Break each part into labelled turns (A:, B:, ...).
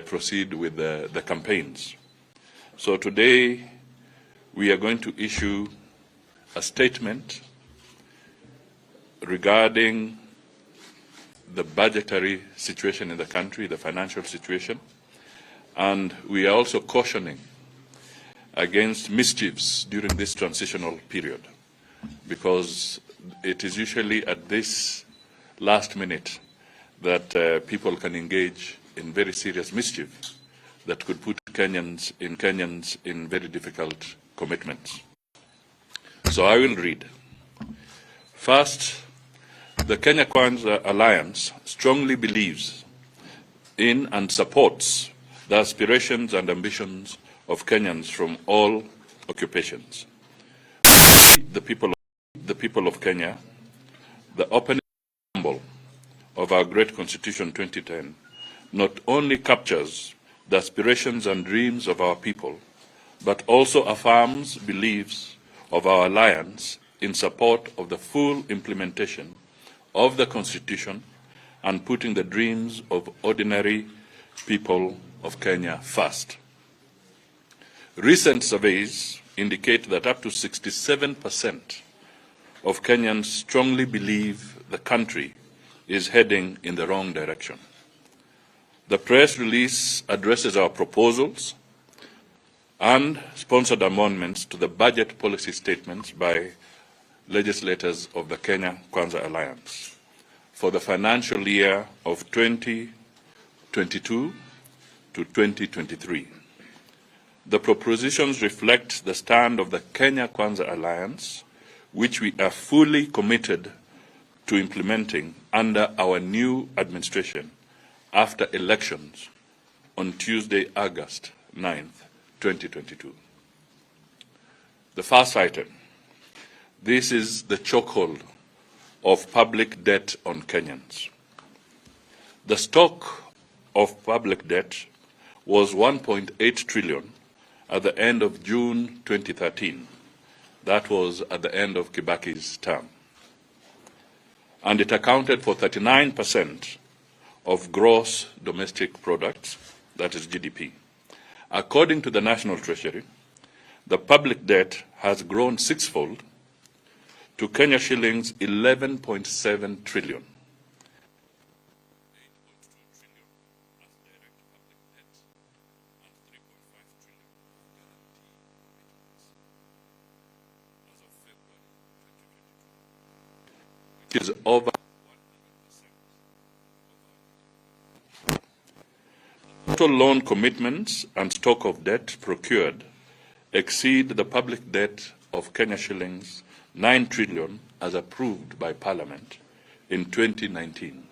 A: proceed with the campaigns. So today we are going to issue a statement regarding the budgetary situation in the country, the financial situation, and we are also cautioning against mischiefs during this transitional period, because it is usually at this last minute that people can engage in very serious mischief that could put Kenyans in very difficult commitments. So I will read. First, the Kenya Kwanza Alliance strongly believes in and supports the aspirations and ambitions of Kenyans from all occupations. The people of Kenya, the opening symbol of our great Constitution 2010, not only captures the aspirations and dreams of our people, but also affirms beliefs of our alliance in support of the full implementation of the Constitution and putting the dreams of ordinary people of Kenya first. Recent surveys indicate that up to 67% of Kenyans strongly believe the country is heading in the wrong direction. The press release addresses our proposals and sponsored amendments to the budget policy statements by legislators of the Kenya Kwanza Alliance for the financial year of 2022 to 2023. The propositions reflect the stand of the Kenya Kwanza Alliance, which we are fully committed to implementing under our new administration after elections on Tuesday, August 9th, 2022. The first item. This is the chokehold of public debt on Kenyans. The stock of public debt was 1.8 trillion at the end of June 2013. That was at the end of Kibaki's term. And it accounted for 39% of gross domestic products, that is GDP. According to the National Treasury, the public debt has grown sixfold to Kenya shillings 11.7 trillion. Which is over 100%. Total loan commitments and stock of debt procured exceed the public debt of Kenya shillings 9 trillion as approved by Parliament in 2019,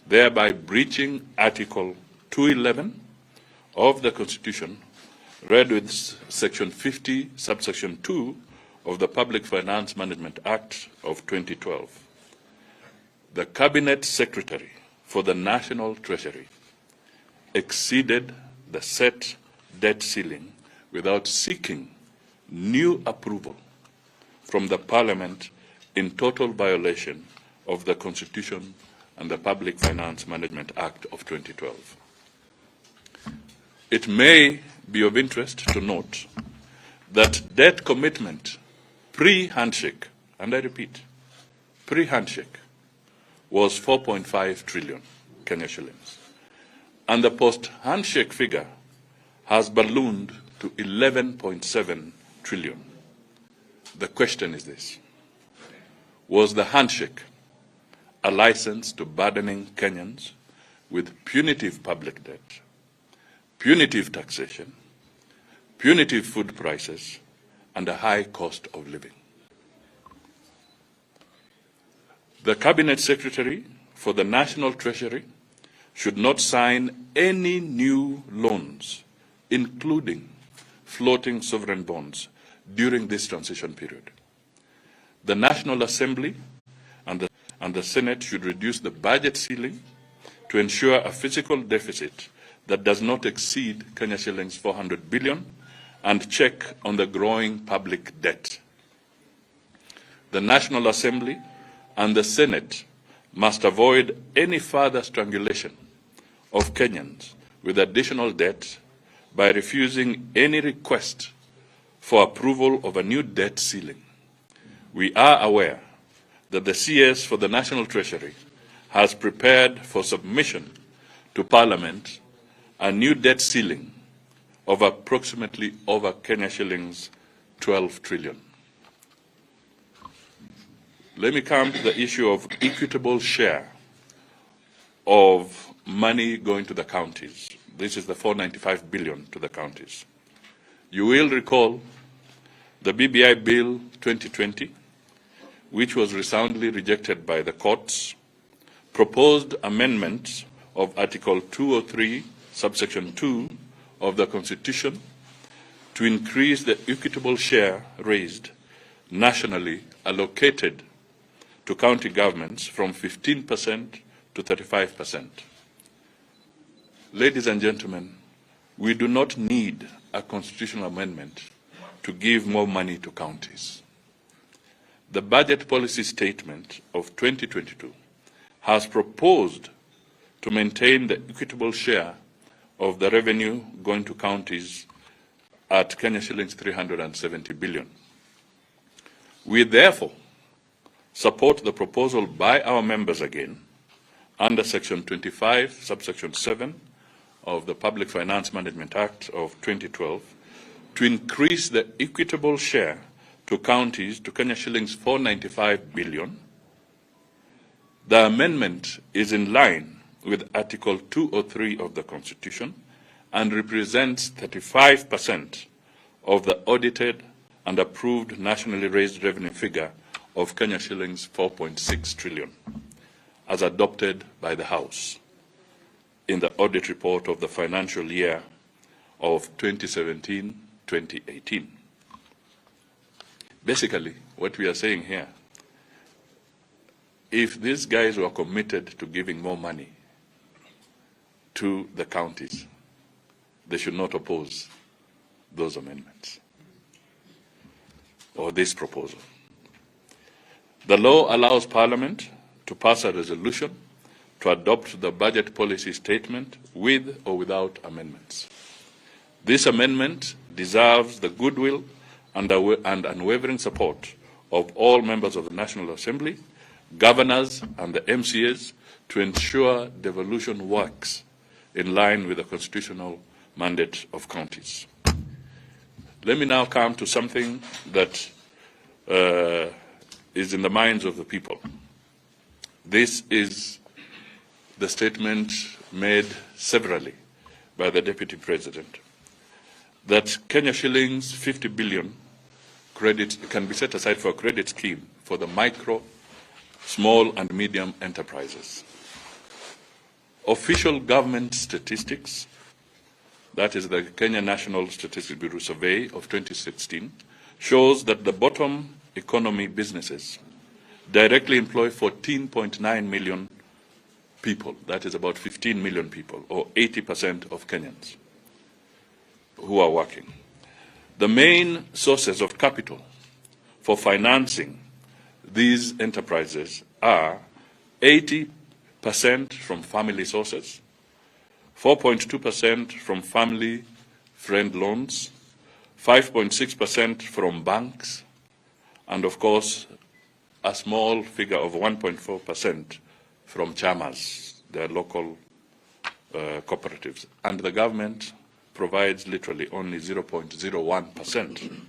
A: thereby breaching Article 211 of the Constitution, read with Section 50, Subsection 2 of the Public Finance Management Act of 2012. The Cabinet Secretary for the National Treasury exceeded the set debt ceiling without seeking new approval from the Parliament in total violation of the Constitution and the Public Finance Management Act of 2012. It may be of interest to note that debt commitment pre-handshake, and I repeat, pre-handshake, was 4.5 trillion Kenya shillings. And the post-handshake figure has ballooned to 11.7 trillion. The question is this: was the handshake a license to burdening Kenyans with punitive public debt, punitive taxation, punitive food prices, and a high cost of living? The Cabinet Secretary for the National Treasury should not sign any new loans, including floating sovereign bonds, during this transition period. The National Assembly and the Senate should reduce the budget ceiling to ensure a fiscal deficit that does not exceed Kenya shillings 400 billion and check on the growing public debt. The National Assembly and the Senate must avoid any further strangulation of Kenyans with additional debt by refusing any request for approval of a new debt ceiling. We are aware that the CS for the National Treasury has prepared for submission to Parliament a new debt ceiling of approximately over Kenya shillings 12 trillion. Let me come to the issue of equitable share of money going to the counties. This is the 495 billion to the counties. You will recall the BBI Bill 2020, which was resoundly rejected by the courts, proposed amendments of Article 203, subsection 2 of the Constitution to increase the equitable share raised nationally allocated to county governments from 15% to 35%. Ladies and gentlemen, we do not need a constitutional amendment to give more money to counties. The budget policy statement of 2022 has proposed to maintain the equitable share of the revenue going to counties at Kenya shillings 370 billion. We therefore support the proposal by our members again under Section 25, subsection 7 of the Public Finance Management Act of 2012 to increase the equitable share to counties to Kenya shillings 495 billion. The amendment is in line with Article 203 of the Constitution and represents 35% of the audited and approved nationally raised revenue figure of Kenya shillings 4.6 trillion, as adopted by the House in the audit report of the financial year of 2017-2018. Basically, what we are saying here, if these guys were committed to giving more money to the counties, they should not oppose those amendments or this proposal. The law allows Parliament to pass a resolution to adopt the budget policy statement with or without amendments. This amendment deserves the goodwill and unwavering support of all members of the National Assembly, governors and the MCAs to ensure devolution works in line with the constitutional mandate of counties. Let me now come to something that is in the minds of the people. This is the statement made severally by the Deputy President, that Kenya shillings 50 billion credit can be set aside for a credit scheme for the micro, small and medium enterprises. Official government statistics, that is the Kenya National Statistics Bureau survey of 2016, shows that the bottom economy businesses directly employ 14.9 million people, that is about 15 million people, or 80% of Kenyans who are working. The main sources of capital for financing these enterprises are 80% from family sources, 4.2% from family friend loans, 5.6% from banks, and of course, a small figure of 1.4% from chamas, their local cooperatives. And the government provides literally only 0.01%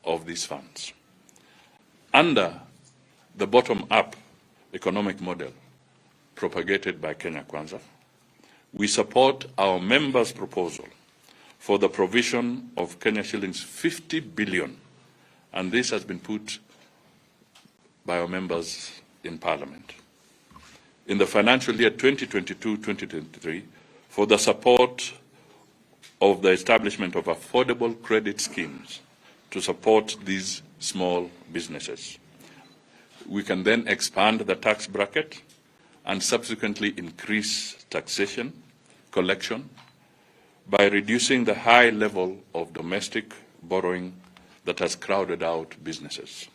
A: of these funds. Under the bottom-up economic model propagated by Kenya Kwanza, we support our members' proposal for the provision of Kenya shillings 50 billion, and this has been put by our members in Parliament, in the financial year 2022-2023 for the support of the establishment of affordable credit schemes to support these small businesses. We can then expand the tax bracket and subsequently increase taxation collection by reducing the high level of domestic borrowing that has crowded out businesses.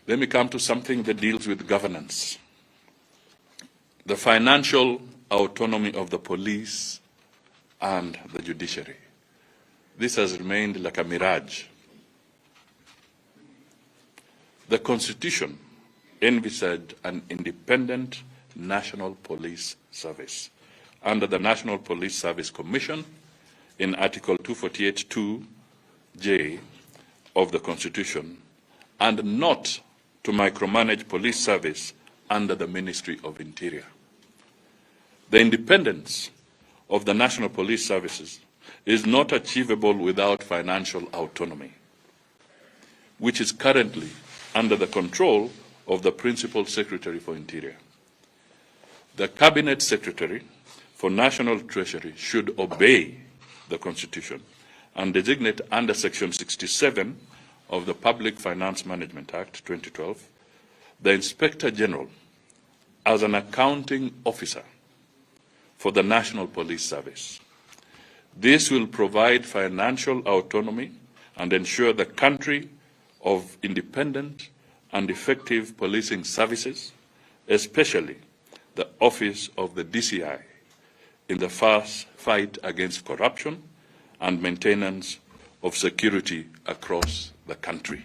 A: Let me come to something that deals with governance. The financial autonomy of the police and the judiciary. This has remained like a mirage. The Constitution envisaged an independent National Police Service under the National Police Service Commission in Article 248(2)J of the Constitution, and not to micromanage police service under the Ministry of Interior. The independence of the National Police Services is not achievable without financial autonomy, which is currently under the control of the Principal Secretary for Interior. The Cabinet Secretary for National Treasury should obey the Constitution and designate under Section 67 of the Public Finance Management Act 2012 the Inspector General as an accounting officer for the National Police Service. This will provide financial autonomy and ensure the country of independent and effective policing services, especially the Office of the DCI, in the fight against corruption and maintenance of security across the country.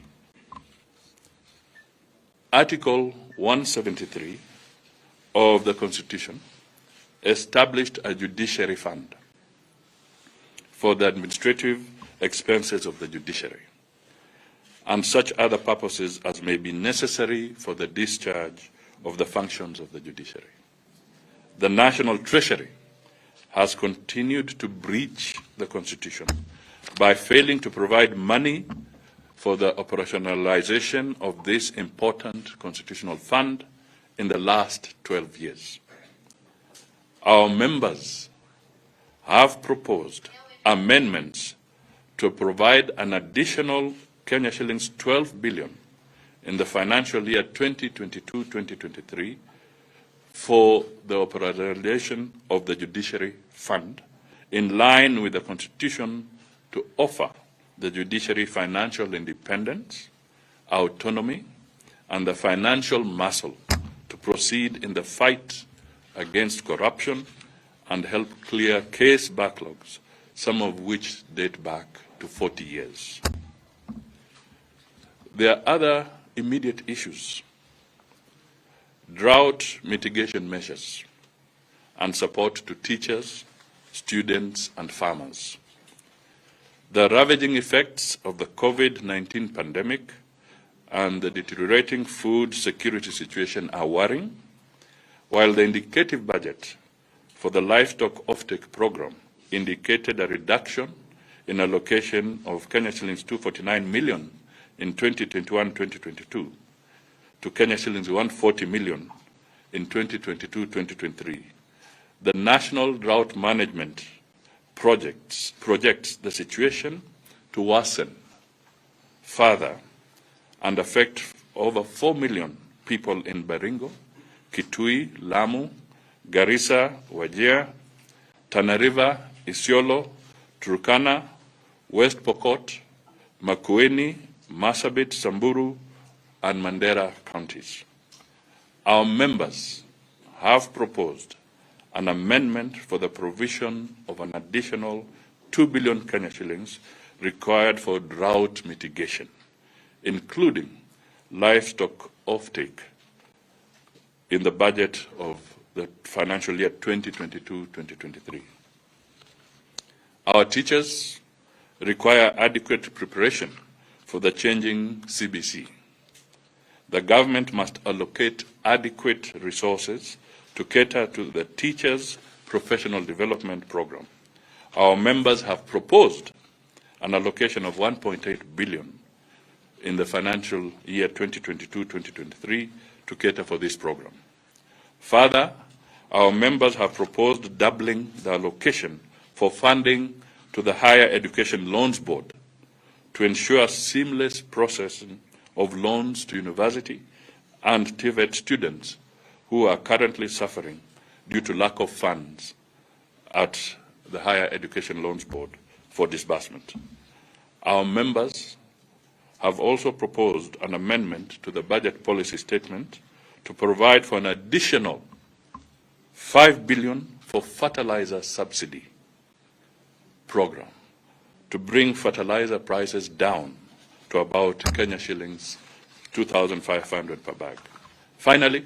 A: Article 173 of the Constitution established a judiciary fund for the administrative expenses of the judiciary and such other purposes as may be necessary for the discharge of the functions of the judiciary. The National Treasury has continued to breach the Constitution by failing to provide money for the operationalization of this important constitutional fund in the last 12 years. Our members have proposed amendments to provide an additional Kenya shillings 12 billion in the financial year 2022-2023 for the operationalization of the Judiciary Fund, in line with the Constitution, to offer the judiciary financial independence, autonomy, and the financial muscle to proceed in the fight against corruption and help clear case backlogs, some of which date back to 40 years. There are other immediate issues: drought mitigation measures and support to teachers, students, and farmers. The ravaging effects of the COVID-19 pandemic and the deteriorating food security situation are worrying, while the indicative budget for the livestock offtake program indicated a reduction in allocation of Kenya shillings 249 million in 2021-2022 to Kenya shillings 140 million in 2022-2023. The National Drought Management projects the situation to worsen further and affect over 4 million people in Baringo, Kitui, Lamu, Garissa, Wajir, Tana River, Isiolo, Turkana, West Pokot, Makwiny, Marsabit, Samburu, and Mandera counties. Our members have proposed an amendment for the provision of an additional 2 billion Kenya shillings required for drought mitigation, including livestock offtake in the budget of the financial year 2022-2023. Our teachers require adequate preparation for the changing CBC. The government must allocate adequate resources to cater to the teachers' professional development program. Our members have proposed an allocation of 1.8 billion in the financial year 2022-2023 to cater for this program. Further, our members have proposed doubling the allocation for funding to the Higher Education Loans Board to ensure seamless processing of loans to university and TVET students who are currently suffering due to lack of funds at the Higher Education Loans Board for disbursement. Our members have also proposed an amendment to the budget policy statement to provide for an additional 5 billion for fertilizer subsidy program to bring fertilizer prices down to about Kenya shillings 2,500 per bag. Finally,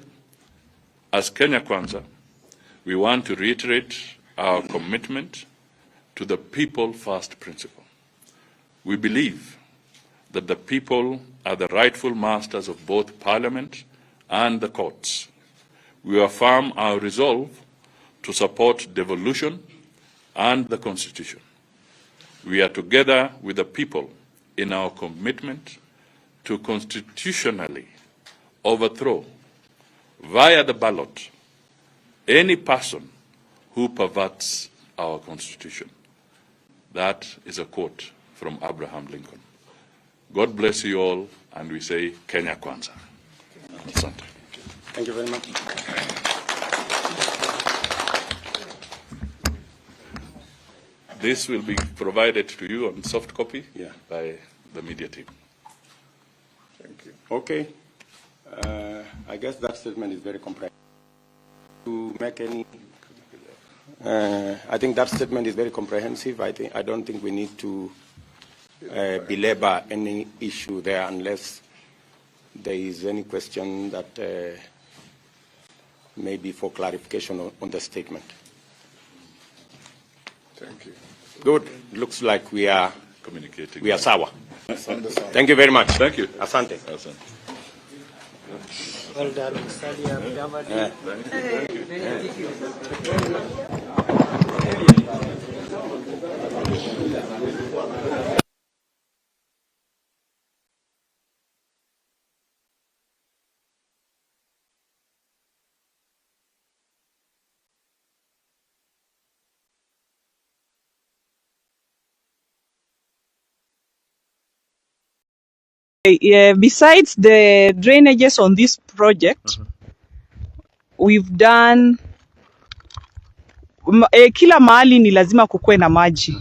A: as Kenya Kwanza, we want to reiterate our commitment to the people first principle. We believe that the people are the rightful masters of both Parliament and the courts. We affirm our resolve to support devolution and the Constitution. We are together with the people in our commitment to constitutionally overthrow via the ballot any person who perverts our Constitution. That is a quote from Abraham Lincoln. God bless you all, and we say Kenya Kwanza. Asante.
B: Thank you very much.
A: This will be provided to you on soft copy by the media team.
B: Thank you. Okay. I guess that statement is very comprehensive. To make any, I think that statement is very comprehensive. I don't think we need to belabor any issue there unless there is any question that may be for clarification on the statement.
A: Thank you.
B: Good. Looks like we are
A: communicating.
B: We are sour. Thank you very much.
A: Thank you.
B: Asante.
A: Asante.
C: Well done, Mudavadi.
D: Besides the drainages on this project, we've done kila mahali ni lazima kukue na maji.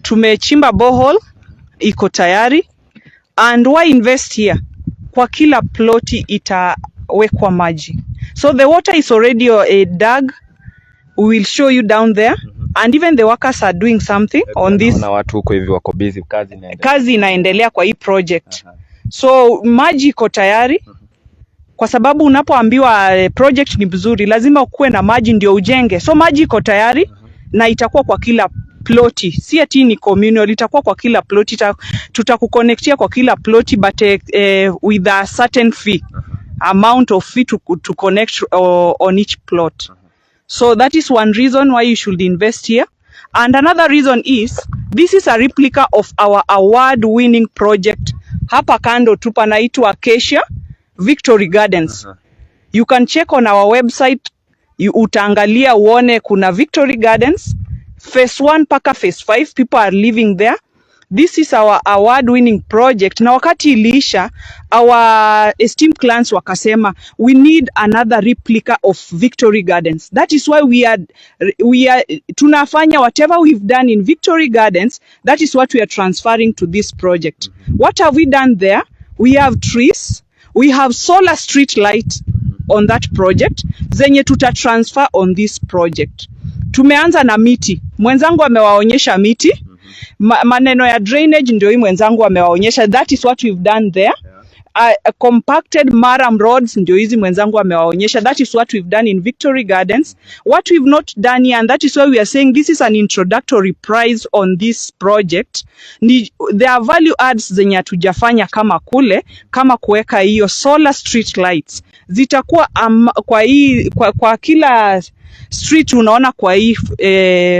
D: Tumechimba borehole, iko tayari, and why invest here? Kwa kila ploti itawekwa maji. So the water is already dug. We will show you down there. And even the workers are doing something on this.
E: Na watu huko hivi wako busy,
D: kazi inaendelea kwa hii project. So maji iko tayari. Kwa sababu unapoambiwa project ni mzuri, lazima ukue na maji ndio ujenge. So maji iko tayari na itakuwa kwa kila ploti. Si ati ni communal, itakuwa kwa kila ploti. Tutakuconnectia kwa kila ploti, but with a certain fee, amount of fee to connect on each plot. So that is one reason why you should invest here. And another reason is, this is a replica of our award-winning project. Hapa kando tu panaitwa Acacia Victory Gardens. You can check on our website. Utaangalia uone kuna Victory Gardens. Phase 1 paka phase 5, people are living there. This is our award-winning project. Na wakati iliisha, our esteemed clients wakasema, we need another replica of Victory Gardens. That is why we are tunafanya whatever we've done in Victory Gardens, that is what we are transferring to this project. What have we done there? We have trees, we have solar street light on that project, zenye tuta transfer on this project. Tumeanza na miti. Mwenzangu amewaonyesha miti. Maneno ya drainage ndio hii mwenzangu amewaonyesha. That is what we've done there. Compacted maram roads ndio hizi mwenzangu amewaonyesha. That is what we've done in Victory Gardens. What we've not done here, and that is why we are saying this is an introductory price on this project. There are value adds zenye hatujafanya kama kule, kama kuweka hiyo solar street lights. Zitakuwa kwa kila street unaona kwa hii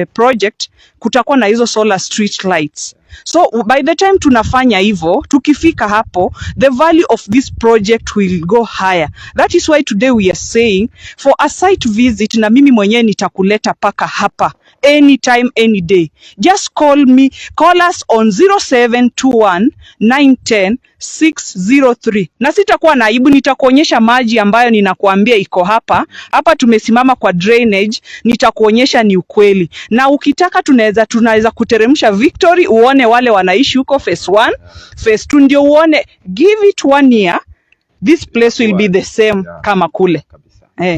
D: project kutakuwa na hizo solar street lights. So by the time tunafanya hivyo, tukifika hapo, the value of this project will go higher. That is why today we are saying for a site visit, na mimi mwenyewe nitakuleta paka hapa anytime, any day. Just call us on 0721 910 603. Na sitakuwa naibu, nitakuonyesha maji ambayo ninakuambia iko hapa. Hapa tumesimama kwa drainage, nitakuonyesha ni ukweli. Na ukitaka tunaweza kuteremsha Victory, uone wale wanaishi huko phase 1, phase 2 ndio uone. Give it 1 year, this place will be the same kama kule.